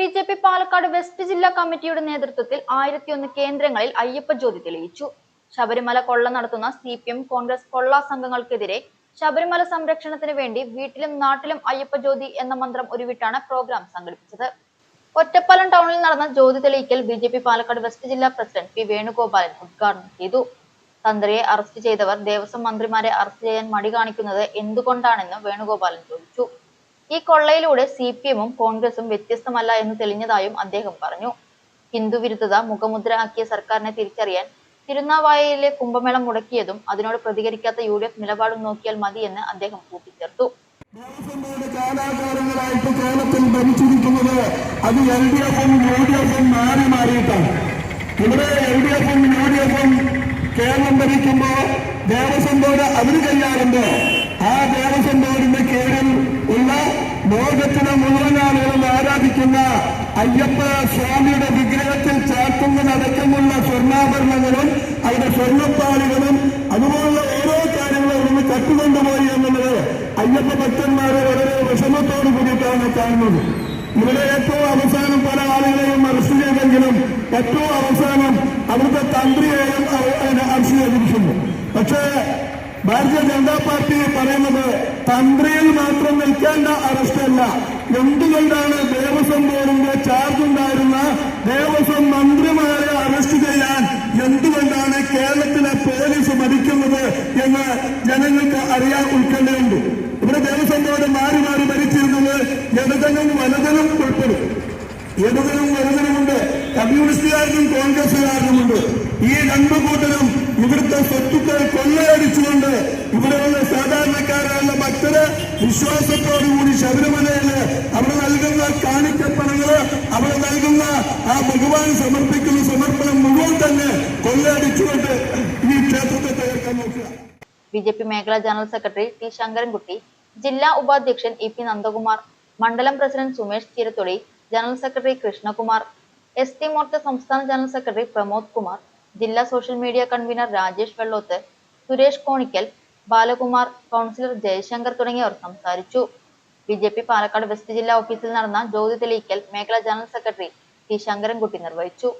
BJP. Palakkad west ജില്ലാ കമ്മിറ്റിയുടെ നേതൃത്വത്തിൽ 1001 കേന്ദ്രങ്ങളിൽ അയ്യപ്പ ജ്യോതി തെളിയിച്ചു. ശബരിമല കൊള്ള നടത്തുന്ന CPM കോൺഗ്രസ് കൊള്ള സംഘങ്ങൾക്കെതിരെ ശബരിമല സംരക്ഷണത്തിന് വേണ്ടി വീട്ടിലും നാട്ടിലും അയ്യപ്പ ജ്യോതി എന്ന മന്ത്രം ഉരുവിട്ടാണ് പ്രോഗ്രാം സംഘടിപ്പിച്ചത്. ഒറ്റപ്പാലം ടൗണിൽ നടന്ന ജ്യോതി തെളിയിക്കൽ ബി.ജെ.പി. പാലക്കാട് വെസ്റ്റ് ജില്ലാ പ്രസിഡന്റ് പി വേണുഗോപാലൻ ഉദ്ഘാടനം ചെയ്തു. തന്ത്രിയെ അറസ്റ്റ് ചെയ്തവർ ദേവസ്വം മന്ത്രിമാരെ അറസ്റ്റ് ചെയ്യാൻ മടി കാണിക്കുന്നത് എന്തുകൊണ്ടാണെന്ന് വേണുഗോപാലൻ ചോദിച്ചു. ഈ കൊള്ളയിലൂടെ CPM-ഉം കോൺഗ്രസും വ്യത്യസ്തമല്ല എന്ന് തെളിഞ്ഞതായും അദ്ദേഹം പറഞ്ഞു. ഹിന്ദു വിരുദ്ധത മുഖമുദ്ര ആക്കിയ സർക്കാരിനെ തിരിച്ചറിയാൻ തിരുനാവായയിലെ കുംഭമേളം മുടക്കിയതും അതിനോട് പ്രതികരിക്കാത്ത UDF നിലപാടും നോക്കിയാൽ മതിയെന്ന് അദ്ദേഹം കൂട്ടിച്ചേർത്തു. കാലാകാലങ്ങളായിട്ട് കേരളത്തിൽ ഭരിച്ചിരിക്കുന്നത് അത് LDF-ഉം UDF-ഉം മാറിയിട്ടാണ്. ഇവിടെ LDF-ഉം UDF-ഉം കേരളം ഭരിക്കുമ്പോ ദേവസ്വം ബോർഡ് അതിന് കഴിയാറുണ്ടോ? ആ ദേവസ്വം ബോർഡിന്റെ കീഴിൽ ഉള്ള ലോകത്തിലെ മുഴുവൻ ആളുകളും ആരാധിക്കുന്ന അയ്യപ്പ സ്വാമിയുടെ വിഗ്രഹത്തിൽ ചാർത്തുന്നതടക്കമുള്ള സ്വർണ്ണാഭരണങ്ങളും അവരുടെ സ്വർണ്ണപ്പാളികളും അതുപോലുള്ള ഓരോ കാര്യങ്ങളും ഒന്ന് കട്ടുകൊണ്ടുപോയി എന്നുള്ളത് അയ്യപ്പ ഭക്തന്മാരെ വളരെ വിഷമത്തോടു കൂടിയിട്ടാണ് കാണുന്നത്. ഇവിടെ ഏറ്റവും അവസാനം പല ആളുകളെയും അറസ്റ്റ് ചെയ്തെങ്കിലും ഏറ്റവും അവസാനം അവിടുത്തെ തന്ത്രിയെയും അറസ്റ്റ് ചെയ്തിരിക്കുന്നു. പക്ഷേ ഭാരതീയ ജനതാ പാർട്ടി പറയുന്നത് തന്ത്രിയിൽ മാത്രം നിൽക്കേണ്ട അറസ്റ്റല്ല. എന്തുകൊണ്ടാണ് ദേവസ്വം ബോർഡിന്റെ ചാർജ് ഉണ്ടായിരുന്ന ദേവസ്വം മന്ത്രിമാരെ അറസ്റ്റ് ചെയ്യാൻ എന്തുകൊണ്ടാണ് കേരളത്തിലെ പോലീസ് മടിക്കുന്നത് എന്ന് ജനങ്ങൾക്ക് അറിയാൻ ഉൾക്കൊള്ളേണ്ടു. ഇവിടെ ദേവസ്വം ബോർഡ് മാറി ഭരിച്ചിരുന്നത് ഇടതനും വലതനും ഉൾപ്പെടും. ഇടതനും വലതനുമുണ്ട്, കമ്മ്യൂണിസ്റ്റുകാരനും കോൺഗ്രസുകാരനുമുണ്ട്. ഈ രണ്ടു കൂട്ടരും ഇവിടുത്തെ സ്വത്തുക്കൾ കൊള്ളയടിച്ചുകൊണ്ട് ഇവിടെയുള്ള സാധാരണക്കാരായുള്ള ഭക്തര് വിശ്വാസത്തോടുകൂടി ശബരിമലയില് അവിടെ നൽകുന്ന കാണിക്കപ്പണങ്ങള് അവിടെ നൽകുന്ന ആ ഭഗവാൻ സമർപ്പിക്കുന്ന സമർപ്പണം മുഴുവൻ തന്നെ കൊള്ളയടിച്ചുകൊണ്ട് ഈ ക്ഷേത്രത്തെ തകർക്കാൻ നോക്കുക. ബി.ജെ.പി. മേഖലാ ജനറൽ സെക്രട്ടറി ടി ശങ്കരൻകുട്ടി, ജില്ലാ ഉപാധ്യക്ഷൻ ഇ.പി. നന്ദകുമാർ, മണ്ഡലം president Sumesh Cheerathodi, general secretary Krishnakumar, ST Morcha സംസ്ഥാന ജനറൽ സെക്രട്ടറി പ്രമോദ് കുമാർ, ജില്ലാ social media convener Rajesh Vellothu, Suresh Konickal, Balakumar, councillor Jayashankar തുടങ്ങിയവർ സംസാരിച്ചു. ബി.ജെ.പി. പാലക്കാട് വെസ്റ്റ് ജില്ലാ ഓഫീസിൽ നടന്ന ജ്യോതി തെളിയിക്കൽ മേഖലാ ജനറൽ സെക്രട്ടറി ടി ശങ്കരൻകുട്ടി നിർവഹിച്ചു.